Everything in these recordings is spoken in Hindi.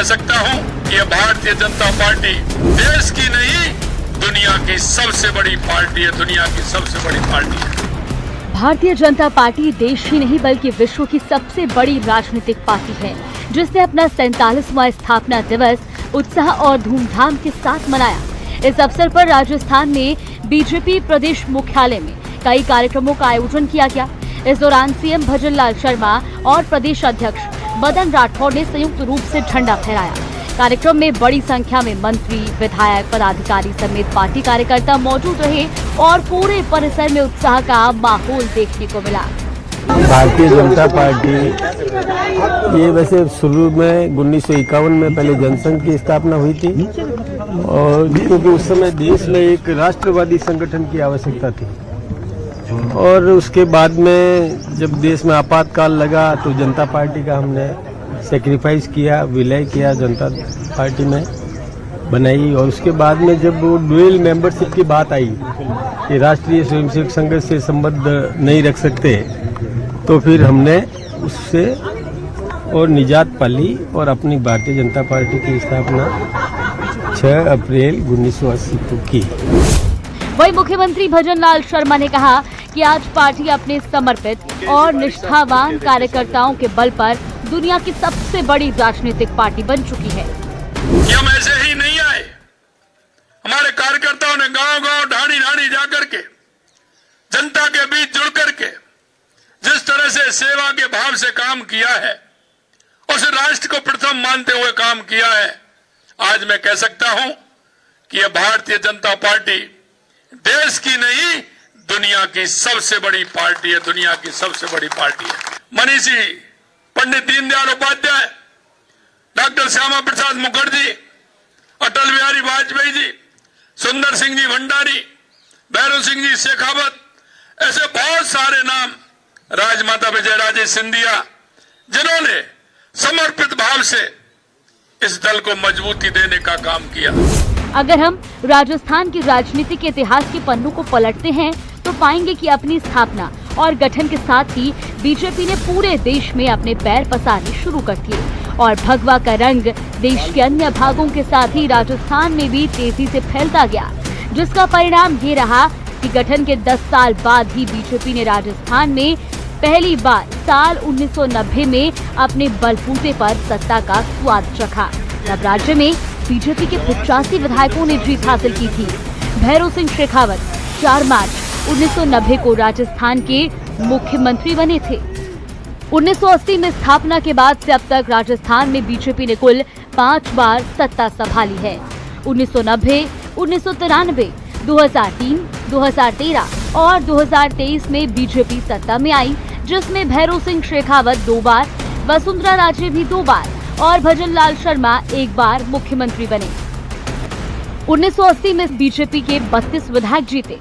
कह सकता हूं कि ये भारतीय जनता पार्टी देश की नहीं दुनिया की सबसे बड़ी पार्टी है, दुनिया की सबसे बड़ी पार्टी है। भारतीय जनता पार्टी देश ही नहीं बल्कि विश्व की सबसे बड़ी राजनीतिक पार्टी है, जिसने अपना 47वां स्थापना दिवस उत्साह और धूमधाम के साथ मनाया। इस अवसर पर राजस्थान में बीजेपी प्रदेश मुख्यालय में कई कार्यक्रमों का आयोजन किया गया। इस दौरान सीएम भजनलाल शर्मा और प्रदेश अध्यक्ष मदन राठौड़ ने संयुक्त रूप से झंडा फहराया। कार्यक्रम में बड़ी संख्या में मंत्री, विधायक, पदाधिकारी समेत पार्टी कार्यकर्ता मौजूद रहे और पूरे परिसर में उत्साह का माहौल देखने को मिला। भारतीय जनता पार्टी ये वैसे शुरू में 1951 में पहले जनसंघ की स्थापना हुई थी और क्योंकि उस समय देश में एक राष्ट्रवादी संगठन की आवश्यकता थी और उसके बाद में जब देश में आपातकाल लगा तो जनता पार्टी का हमने सेक्रीफाइस किया, विलय किया, जनता पार्टी में बनाई। और उसके बाद में जब वो ड्यूअल मेंबरशिप की बात आई कि राष्ट्रीय स्वयंसेवक संघ से संबंध नहीं रख सकते, तो फिर हमने उससे और निजात पाली और अपनी भारतीय जनता पार्टी की स्थापना 6 अप्रैल 1980 को की। वहीं मुख्यमंत्री भजनलाल शर्मा ने कहा कि आज पार्टी अपने समर्पित और निष्ठावान कार्यकर्ताओं के बल पर दुनिया की सबसे बड़ी राजनीतिक पार्टी बन चुकी है। कि हम ऐसे ही नहीं आए, हमारे कार्यकर्ताओं ने गांव-गांव, ढाणी-ढाणी जाकर के जनता के बीच जुड़ करके जिस तरह से सेवा के भाव से काम किया है, उस राष्ट्र को प्रथम मानते हुए काम किया है। आज मैं कह सकता हूं कि यह भारतीय जनता पार्टी देश की नहीं दुनिया की सबसे बड़ी पार्टी है, दुनिया की सबसे बड़ी पार्टी है। मनीषी पंडित दीनदयाल उपाध्याय, डॉक्टर श्यामा प्रसाद मुखर्जी, अटल बिहारी वाजपेयी जी, सुंदर सिंह जी भंडारी, भैरव सिंह जी शेखावत, ऐसे बहुत सारे नाम, राजमाता विजयराजे सिंधिया, जिन्होंने समर्पित भाव से इस दल को मजबूती देने का काम किया। अगर हम राजस्थान की राजनीति के इतिहास के पन्नों को पलटते हैं तो पाएंगे कि अपनी स्थापना और गठन के साथ ही बीजेपी ने पूरे देश में अपने पैर पसारने शुरू कर दिए और भगवा का रंग देश के अन्य भागों के साथ ही राजस्थान में भी तेजी से फैलता गया, जिसका परिणाम ये रहा कि गठन के 10 साल बाद ही बीजेपी ने राजस्थान में पहली बार साल 1990 में अपने बलबूते पर सत्ता का स्वाद चखा। तब राज्य में बीजेपी के 85 विधायकों ने जीत हासिल की थी। भैरव सिंह शेखावत 4 मार्च 1990 को राजस्थान के मुख्यमंत्री बने थे। 1980 में स्थापना के बाद से अब तक राजस्थान में बीजेपी ने कुल 5 बार सत्ता संभाली है। 1990, 1993, 2003, 2013 और 2023 में बीजेपी सत्ता में आई, जिसमें भैरव सिंह शेखावत 2 बार, वसुंधरा राजे भी 2 बार और भजनलाल शर्मा 1 बार मुख्यमंत्री बने। 1980 में बीजेपी के 32 विधायक जीते।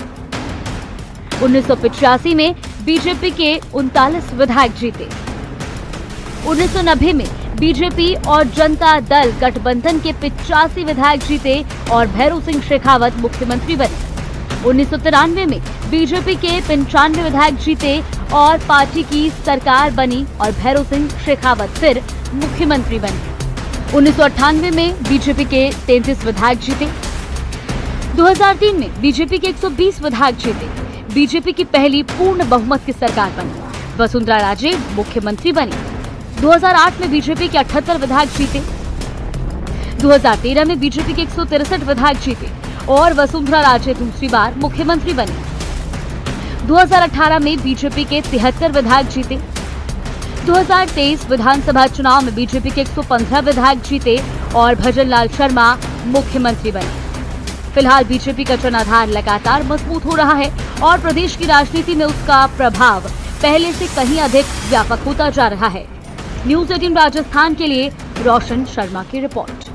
1985 में बीजेपी के 39 विधायक जीते। 1990 में बीजेपी और जनता दल गठबंधन के 85 विधायक जीते और भैरव सिंह शेखावत मुख्यमंत्री बने। 1993 में बीजेपी के 95 विधायक जीते और पार्टी की सरकार बनी और भैरव सिंह शेखावत फिर मुख्यमंत्री बने। 1998 में बीजेपी के 33 विधायक जीते। 2003 में बीजेपी के 120 विधायक जीते। बीजेपी की पहली पूर्ण बहुमत की सरकार बनी। वसुंधरा राजे मुख्यमंत्री बनी। 2008 में बीजेपी के 78 विधायक जीते। 2013 में बीजेपी के 163 विधायक जीते और वसुंधरा राजे दूसरी बार मुख्यमंत्री बनी। 2018 में बीजेपी के 73 विधायक जीते। 2023 विधानसभा चुनाव में बीजेपी के 115 विधायक जीते और भजनलाल शर्मा मुख्यमंत्री बने। फिलहाल बीजेपी का जनाधार लगातार मजबूत हो रहा है और प्रदेश की राजनीति में उसका प्रभाव पहले से कहीं अधिक व्यापक होता जा रहा है। न्यूज़ 18 राजस्थान के लिए रोशन शर्मा की रिपोर्ट।